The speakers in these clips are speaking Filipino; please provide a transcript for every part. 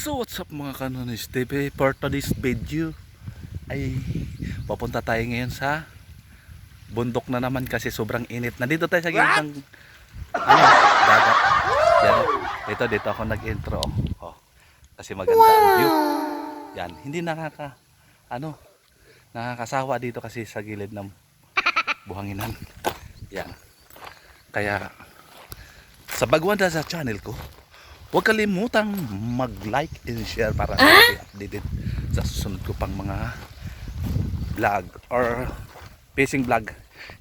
So what's up mga Kanonis TV? For today's video ay papunta tayo ngayon sa bundok na naman kasi sobrang init. Nandito tayo sa gilid ng dagat. Yan. Dito ako nag-intro. Oh. Kasi maganda ang view. Yan, hindi nakakasawa dito kasi sa gilid ng buhanginan. Yan. Kaya sa baguhan sa channel ko, huwag kalimutang mag-like and share para updated sa susunod ko pang mga vlog or fishing vlog.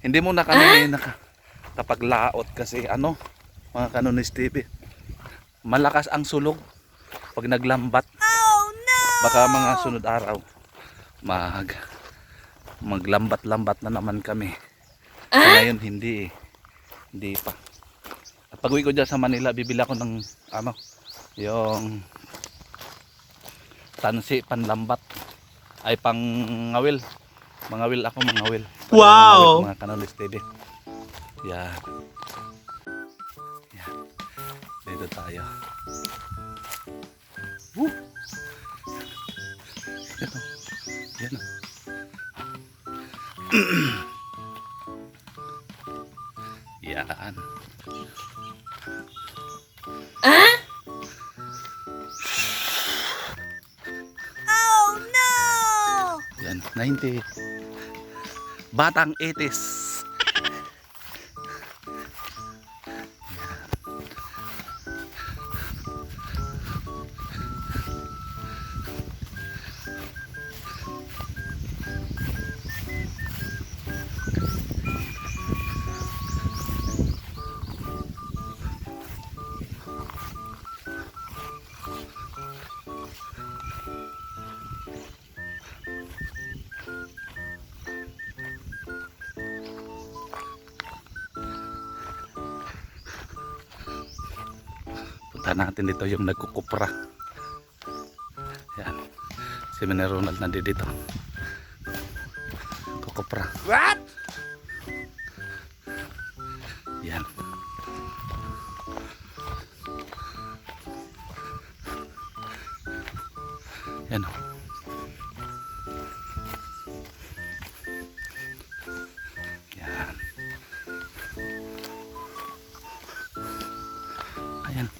Hindi mo na kami nakapaglaot kasi mga Kanonis TV, malakas ang sulog pag naglambat. Baka mga sunod araw maglambat-lambat na naman kami. Ngayon hindi pa. At pag uwi ko dyan sa Manila, bibili ako ng yung tansi panlambat ay pangawil. Mangawil ako, mangawil. Wow! Mga Kanonis TV. Yan. Yan. Dito tayo. Woo! Yan o. Yan o. Yan. Oh no! Yan, 90. Batang 80s. Punta natin dito yung nagkukupra. Yan. Si Mene Ronald nandito. Kukupra. What? Yan. Yan o. Yan. Ayan.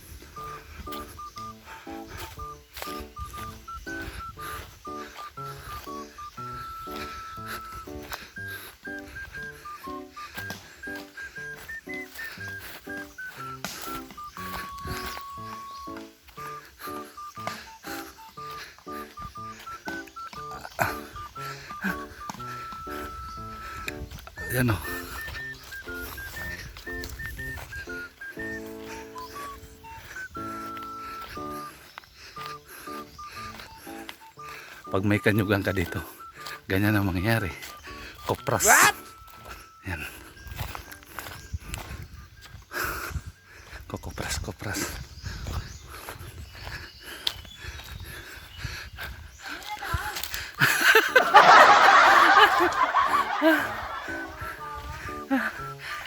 Ayan o. Pag may kanyugan ka dito, ganyan ang mangyayari. Kopras. What? Yan. Kopras.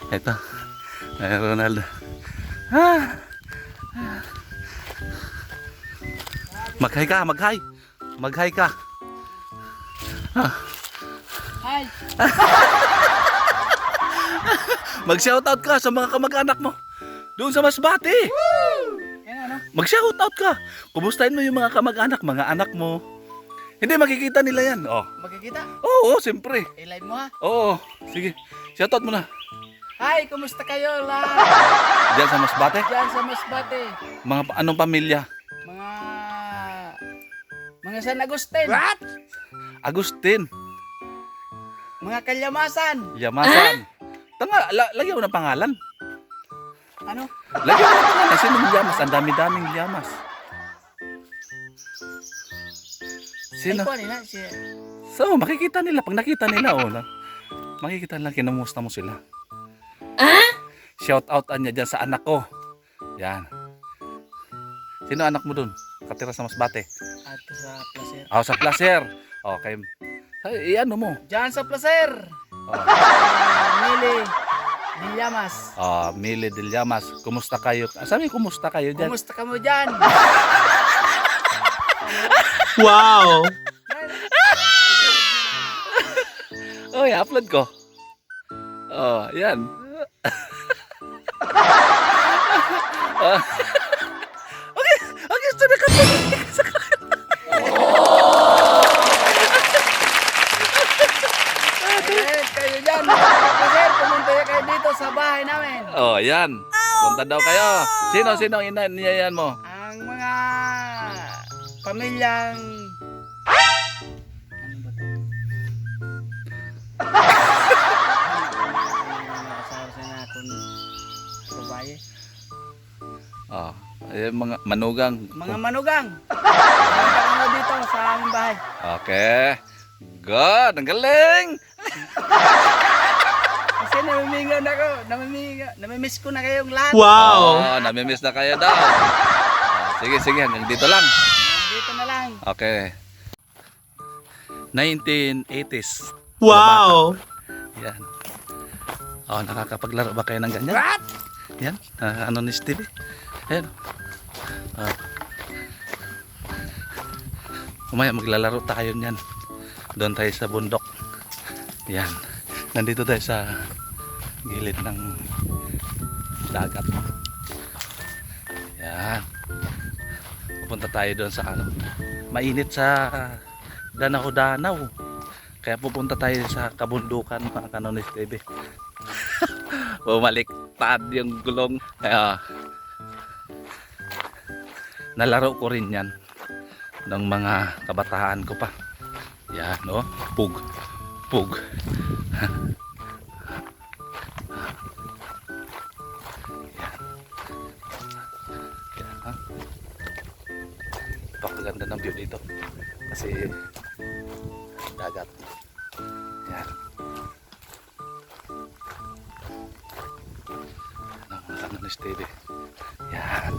Ito, Ronaldo. Mag-hi ka, mag-hi ka. Hi! Mag-shoutout ka sa mga kamag-anak mo doon sa Masbate. Yan Mag-shoutout ka. Kumustahin mo yung mga kamag-anak, mga anak mo. Hindi, makikita nila yan. Oh. Magkikita? Oo, siyempre. I-live mo ha? Oo, sige. Shoutout mo na. Hi! Kumusta kayo lahat? Diyan sa Masbate. Diyan sa Masbate. Anong pamilya? Mga San Agustin. What? Agustin. Mga Kalyamasan. Yamasan. Tanga, lagyan mo ng pangalan. Ano? Lagyan mo ng pangalan. Sinong Yamas? Ang dami-daming Yamas. Sino? Ay, kuha nila. So, makikita nila. Pag nakita nila, makikita nila, kinamusta mo sila. Shout out niya dyan sa anak ko. Yan. Sino anak mo dun? Katira sa Masbate. Ato sa Placer. Sa Placer. Okay. Ano mo? Diyan sa Placer. Oh. Mili. Dillamas. Mili Dillamas. Kumusta kayo? Sabi, kumusta kayo dyan? Kumusta ka mo dyan? Wow! Oh, i-upload ko. Oh, yan. Okay, okay, sabi ka. Eh, kayo dyan, mga kaplaser, pumunta kayo dito sa bahay namin. Oh, yan. Punta daw kayo. Sino niyayan mo? Ang mga pamilyang... Ano ba to? Nakasawa sa na akong babae. Oh, mga manugang. Mga manugang. Pumunta kayo dito sa aming bahay. Okay. Good, ang galing. Kasi namimiss ko na kayong lahat. Wow! Oh, namimiss na kayo daw. Oh, sige, hanggang dito lang. Dito na lang. Okay. 1980s. Wow! Yan. Oh, nakakapaglaro ba kayo ng ganyan? Yan. Ano ni Stevie? Ayan. Oh. Umaya, maglalaro tayo niyan. Doon tayo sa bundok. Yan. Nandito tayo sa gilid ng dagat. Yan. Pupunta tayo doon sa ano. Mainit sa Danaw-Danaw. Kaya pupunta tayo sa kabundukan, mga Kanonis TV. Bumaliktad yung gulong. Kaya nalaro ko rin yan ng mga kabataan ko pa. Yan, no? Pug. Yan. Yan, ha? Napakaganda ng view dito. Kasi dagat. Yan. Ano, mga Kanonis TV. Yan.